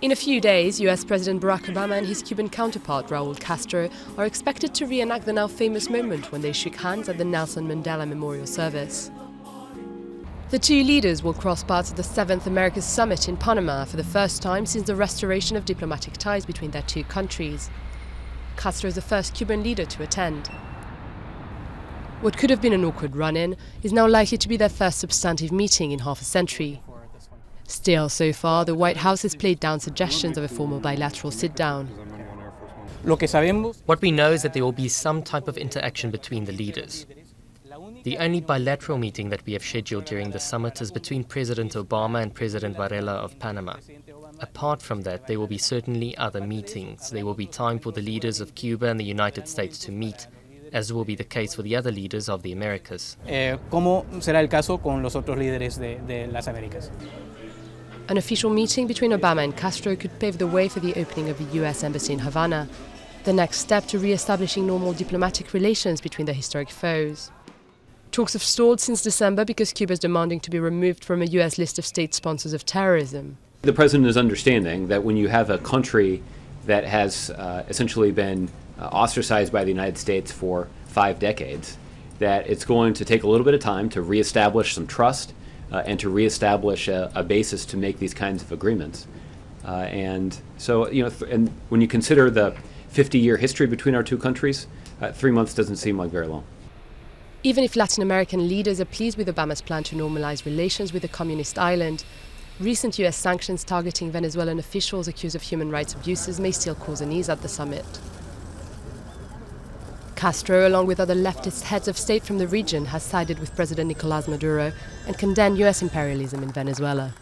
In a few days, US President Barack Obama and his Cuban counterpart Raul Castro are expected to reenact the now famous moment when they shook hands at the Nelson Mandela Memorial Service. The two leaders will cross paths at the 7th America Summit in Panama for the first time since the restoration of diplomatic ties between their two countries. Castro is the first Cuban leader to attend. What could have been an awkward run-in is now likely to be their first substantive meeting in half a century. Still, so far, the White House has played down suggestions of a formal bilateral sit-down. What we know is that there will be some type of interaction between the leaders. The only bilateral meeting that we have scheduled during the summit is between President Obama and President Varela of Panama. Apart from that, there will be certainly other meetings. There will be time for the leaders of Cuba and the United States to meet, as will be the case for the other leaders of the Americas. ¿Cómo será el caso con los otros líderes de las Américas? An official meeting between Obama and Castro could pave the way for the opening of the US Embassy in Havana, the next step to re-establishing normal diplomatic relations between their historic foes. Talks have stalled since December because Cuba is demanding to be removed from a US list of state sponsors of terrorism. The president is understanding that when you have a country that has essentially been ostracized by the United States for 5 decades, that it's going to take a little bit of time to reestablish some trust and to reestablish a basis to make these kinds of agreements. And so, and when you consider the 50-year history between our two countries, 3 months doesn't seem like very long. Even if Latin American leaders are pleased with Obama's plan to normalize relations with the communist island, recent US sanctions targeting Venezuelan officials accused of human rights abuses may still cause unease at the summit. Castro, along with other leftist heads of state from the region, has sided with President Nicolás Maduro and condemned US imperialism in Venezuela.